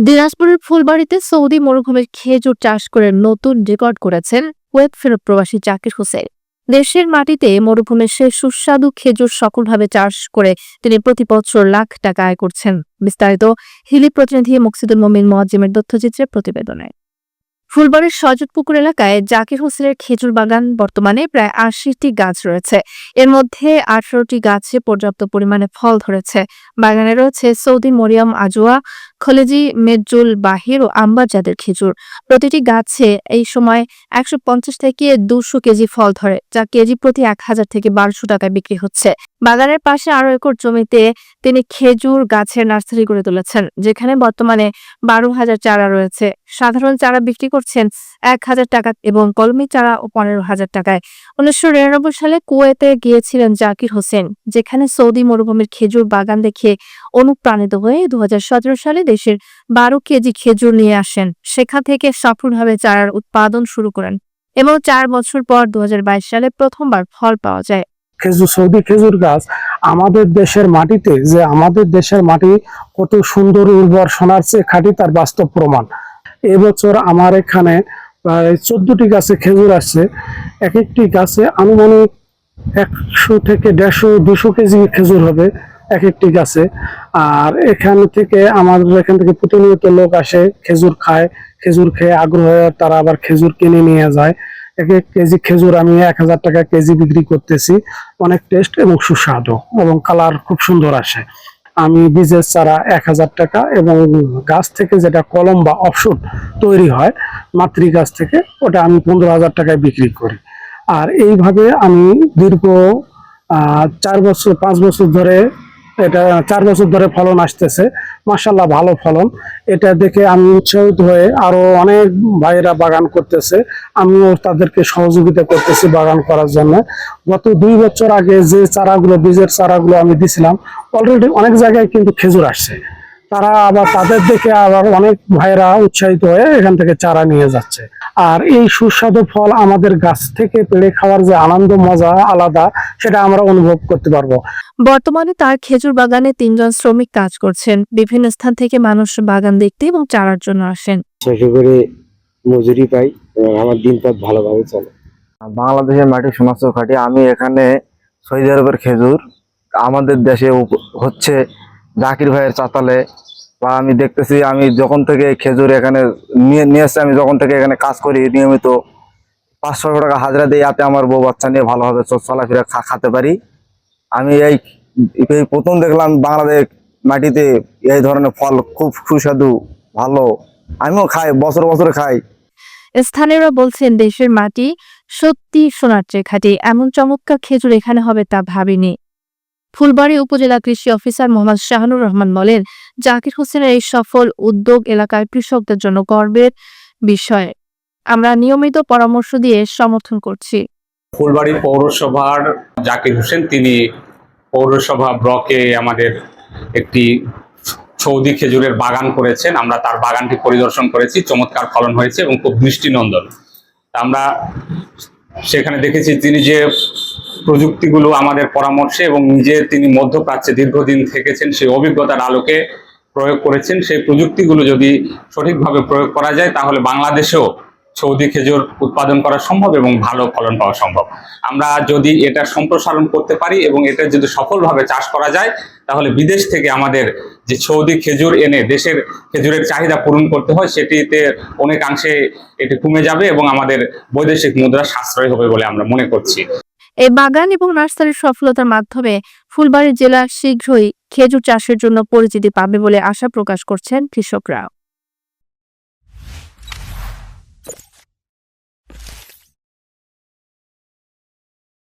দিনাজপুরের ফুলবাড়ীতে সৌদি মরুভূমির খেজুর চাষ করে নতুন রেকর্ড করেছেন কুয়েত ফেরত প্রবাসী জাকির হোসেন। দেশের মাটিতে মরুভূমির সে সুস্বাদু খেজুর সফলভাবে চাষ করে তিনি প্রতি বছর লাখ টাকা আয় করছেন। বিস্তারিত হিলি প্রতিনিধি মুকসিদুল মমিন মুয়াজ্জেমের তথ্যচিত্রের প্রতিবেদনে। ফুলবাড়ির সজতপুকুর এলাকায় জাকির হোসেনের খেজুর বাগান বর্তমানে প্রায় ৮০টি গাছ রয়েছে। এর মধ্যে ১৮টি গাছে পর্যাপ্ত পরিমাণে ফল ধরেছে। বাগানে রয়েছে সৌদি মরিয়ম আজোয়া, খলেজি, মেজজুল, বাহির ও আম্বার জাতের খেজুর। প্রতিটি গাছে এই সময় ১৫০ থেকে ২০০ কেজি ফল ধরে, যা কেজি প্রতি ১,০০০ থেকে ১,২০০ টাকায় বিক্রি হচ্ছে। বাগানের পাশে আরো একর জমিতে তিনি খেজুর গাছের নার্সারি গড়ে তুলেছেন, যেখানে বর্তমানে ১২,০০০ চারা রয়েছে। সাধারণ চারা বিক্রি করছেন ১,০০০ টাকা এবং কলমি চারা ও ১৫,০০০ টাকায়। ১৯৯৯ সালে কুয়েতে গিয়েছিলেন জাকির হোসেন, যেখানে সৌদি মরুভূমির খেজুর বাগান দেখে অনুপ্রাণিত হয়ে ২০১৭ সালে দেশের ১২ কেজি খেজুর নিয়ে আসেন। সেখান থেকে সফলভাবে চারার উৎপাদন শুরু করেন এবং ৪ বছর পর ২০২২ সালে প্রথমবার ফল পাওয়া যায়। সৌদি খেজুর গাছ আমাদের দেশের মাটিতে, যে আমাদের দেশের মাটি কত সুন্দর উর্বর, সোনার চেয়ে খাঁটি, তার বাস্তব প্রমাণ। এবছর আমার এখানে প্রায় 14টি গাছে খেজুর আসছে। এক একটি গাছে আনুমানিক ১০০ থেকে ১৫০-২০০ কেজি খেজুর হবে এক একটি গাছে। আর এখান থেকে আমাদের এখান থেকে প্রতিনিয়ত লোক আসে, খেজুর খায়, খেজুর খেয়ে আগ্রহ হয়ে তারা আবার খেজুর কিনে নিয়ে যায়। এক কেজি খেজুর আমি ১,০০০ টাকা কেজি বিক্রি করতেছি। অনেক টেস্ট এবং সুস্বাদু এবং কালার খুব সুন্দর আসে। আমি বীজের চারা ১,০০০ টাকা এবং গাছ থেকে যেটা কলম বা অফশুট তৈরি হয় মাতৃ গাছ থেকে, ওটা আমি ১৫,০০০ টাকায় বিক্রি করি। আর এইভাবে আমি দীর্ঘ ৫ বছর ধরে, এটা ৪ বছর ধরে ফলন আসতেছে। মাশাআল্লাহ ভালো ফলন। এটা দেখে আমি উৎসাহিত হয়ে আরো অনেক ভাইয়েরা বাগান করতেছে, আমিও তাদেরকে সহযোগিতা করতেছি বাগান করার জন্য। গত ২ বছর আগে যে চারাগুলো, বীজের চারাগুলো আমি দিছিলাম, অলরেডি অনেক জায়গায় কিন্তু খেজুর আসছে। তারা আবার তাদের দেখে আবার অনেক ভাইয়েরা উৎসাহিত হয়ে এখান থেকে চারা নিয়ে যাচ্ছে। আর এই সুস্বাদু ফল আমাদের গাছ থেকে পেড়ে খাওয়ার যে আনন্দ, মজা আলাদা, সেটা আমরা অনুভব করতে পারবো। বর্তমানে তার খেজুর বাগানে ৩ জন শ্রমিক কাজ করছেন। বিভিন্ন স্থান থেকে মানুষ বাগান দেখতে এবং চারার জন্য আসেন। শেষ করে মজুরি পাই এবং আমার দিনপাত ভালোভাবে চলে। বাংলাদেশের মাটি সোনার চেয়ে খাঁটি। আমি এখানে সৌদি আরবের খেজুর আমাদের দেশে হচ্ছে জাকির ভাইয়ের চাতালে, বা আমি দেখতেছি, আমি যখন থেকে খেজুর এখানে নিয়ে আসছি, আমি যখন থেকে এখানে কাজ করি নিয়মিত ৫০০ টাকা হাজিরা দিই, যাতে আমার বউ বাচ্চা নিয়ে ভালোভাবে চলাফেরা খাতে পারি। আমি এই প্রথম দেখলাম বাংলাদেশ মাটিতে এই ধরনের ফল, খুব সুস্বাদু, ভালো। আমিও খাই, বছর বছর খাই। স্থানীয়রা বলছেন, দেশের মাটি সত্যি সোনার চেয়ে খাঁটি। এমন চমৎকার খেজুর এখানে হবে তা ভাবিনি। ফুলবাড়ী উপজেলা কৃষি অফিসার মোহাম্মদ শাহানুর রহমান বলেন, জাকির হোসেনের এই সফল উদ্যোগ এলাকার কৃষকদের জন্য গর্বের বিষয়। আমরা নিয়মিত পরামর্শ দিয়ে সমর্থন করছি। ফুলবাড়ী পৌরসভার জাকির হোসেন, তিনি পৌরসভা ব্লকে আমাদের একটি সৌদি খেজুরের বাগান করেছেন। আমরা তার বাগানটি পরিদর্শন করেছি, চমৎকার ফলন হয়েছে এবং খুব দৃষ্টিনন্দন। আমরা সেখানে দেখেছি তিনি যে প্রযুক্তিগুলো আমাদের পরামর্শে এবং নিজে তিনি মধ্যপ্রাচ্যে দীর্ঘদিন থেকেছেন, সেই অভিজ্ঞতার আলোকে প্রয়োগ করেছেন। সেই প্রযুক্তিগুলো যদি সঠিকভাবে প্রয়োগ করা যায়, তাহলে বাংলাদেশেও সৌদি খেজুর উৎপাদন করা সম্ভব এবং ভালো ফলন পাওয়া সম্ভব। আমরা যদি এটা সম্প্রসারণ করতে পারি এবং এটা যদি সফলভাবে চাষ করা যায়, তাহলে বিদেশ থেকে আমাদের যে সৌদি খেজুর এনে দেশের খেজুরের চাহিদা পূরণ করতে হয়, সেটিতে অনেকাংশে এটি কমে যাবে এবং আমাদের বৈদেশিক মুদ্রা সাশ্রয় হবে বলে আমরা মনে করছি। এই বাগান এবং নার্সারির সফলতার মাধ্যমে ফুলবাড়ী জেলা শীঘ্রই খেজুর চাষের জন্য পরিচিতি পাবে বলে আশা প্রকাশ করছেন কৃষকরা।